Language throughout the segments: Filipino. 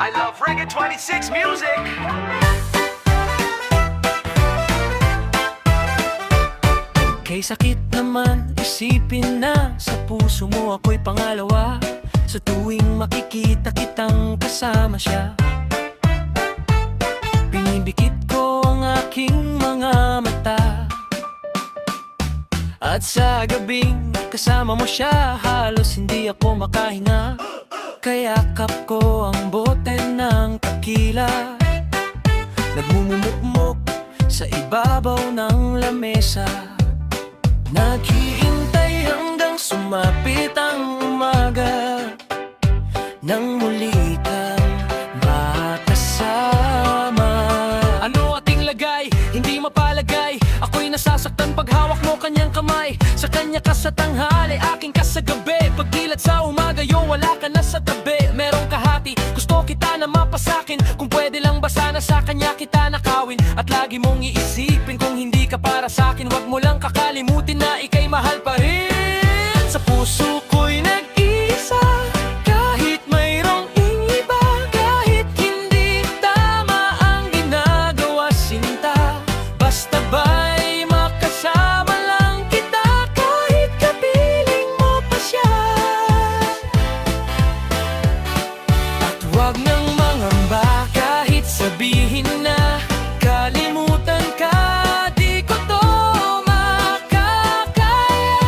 I love Reggae 26 music. Kay sakit naman isipin na sa puso mo ako'y pangalawa, sa tuwing makikita kitang kasama siya. Pinibikit ko ang aking mga mata, at sa gabing kasama mo siya halos hindi ako makahinga. Kayakap ko ang bote ng takila, nagmumukmok sa ibabaw ng lamesa. Naghihintay hanggang sumapit ang umaga, nang muli kang makasama. Ano ating lagay? Hindi mapalagay. Ako'y nasasaktan pag hawak mo kanyang kamay. Sa kanya ka sa tanghali, aking ka sa gabi. Pagkilat sa umaga, yo, wala ka na sa tabi. Merong kahati, gusto kita na mapasakin. Kung pwede lang ba sana sa kanya kita nakawin. At lagi mong iisipin kung hindi ka para sakin. Wag mo lang kakalimutin na ika'y mahal pa rin. Sa puso ko'y nag-isa, kahit mayroong iba, kahit hindi tama ang ginagawa sinta. Basta ba'y makasama lang kita, kahit kapiling mo pa siya. At wag nang mangamba kahit sabihin na kalimutan ka, di ko to makakaya.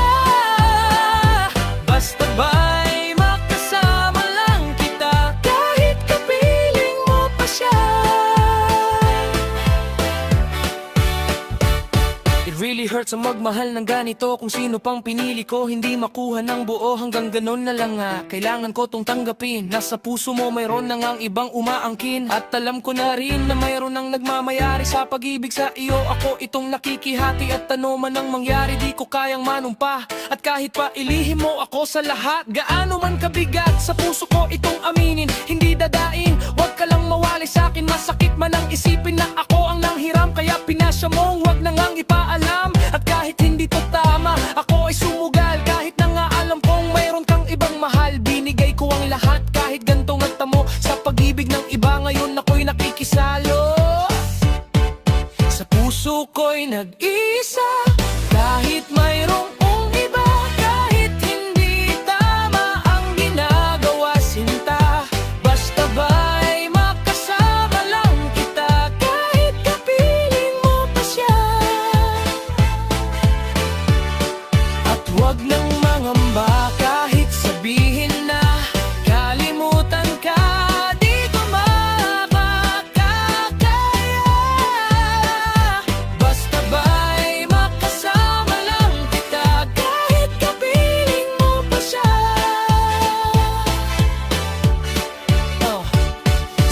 Basta ba'y makasama lang kita, kahit kapiling mo pa siya. It really hurts ang magmahal ng ganito. Kung sino pang pinili ko, hindi makuha ng buo. Hanggang ganon na lang nga, kailangan ko tong tanggapin. Nasa puso mo mayroon na ngang ibang umaangkin. At alam ko na rin na mayroon nang nagmamayari sa pag-ibig sa iyo. Ako itong nakikihati, at ano man ang mangyari, di ko kayang manumpa. At kahit pa ilihim mo ako sa lahat, gaano man kabigat sa puso ko itong aminin, hindi dadain. Huwag ka lang mawali sa'kin, masakit man ang isipin na ako ang nanghiram. Kaya pinasya mong huwag na ngang ipaalam. At kahit hindi to tama, ako ay sumugal. Kahit na nga alam kong mayroon kang ibang mahal, binigay ko ang lahat kahit gantong nagtamo. Sa pag-ibig ng iba ngayon ako'y nakikisalo. Sa puso ko'y nag-isa, kahit mayroong iba, kahit hindi tama ang ginagawa sinta. Basta ba'y makasama lang kita, kahit kapiling mo pa siya. At wag nang mangamba kahit sabihin na kalimutan ka, di ko makakaya. Basta ba'y makasama lang kita, kahit kapiling mo pa siya.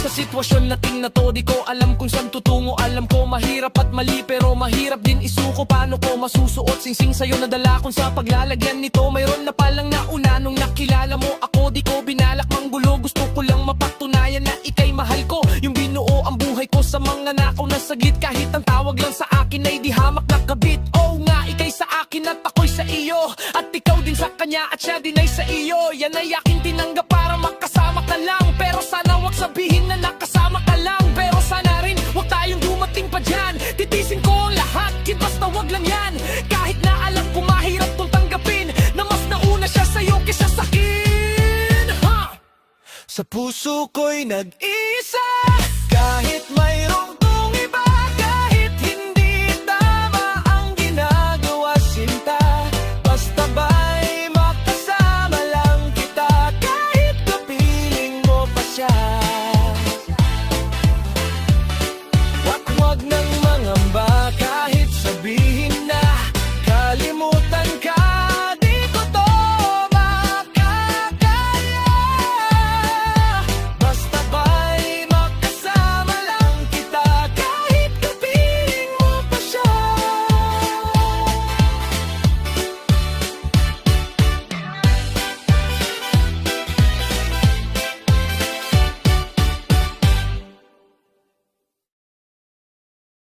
Sa sitwasyon nating na to, di ko alam kung saan tutungo. Alam ko mahirap at mali, pero mahirap din isuko. Paano ko masusuot singsing sa'yo na dala kung sa paglalagyan nito? Mayroon na palang nauna nung nakilala mo ako. Di ko binalak manggulo, gusto ko lang mapatunayan na ika'y mahal ko. Yung binuo ang buhay ko sa mga nakaw na saglit. Kahit ang tawag lang sa akin ay di hamak na kabit. Oo nga, ika'y sa akin at ako'y sa iyo, at ikaw din sa kanya at siya din ay sa iyo. Yan ay aking tinanggap para makasama ka lang. Pero sana wag sabihin na nakasama ka lang. Pero sana rin wag tayong dumating pa dyan. Titisin ko ang lahat, basta wag lang yan. Kahit na alam ko mahirap tong tanggapin, na mas nauna siya sa'yo kaysa sa'kin, ha? Sa puso ko'y nag-isa, kahit mayroong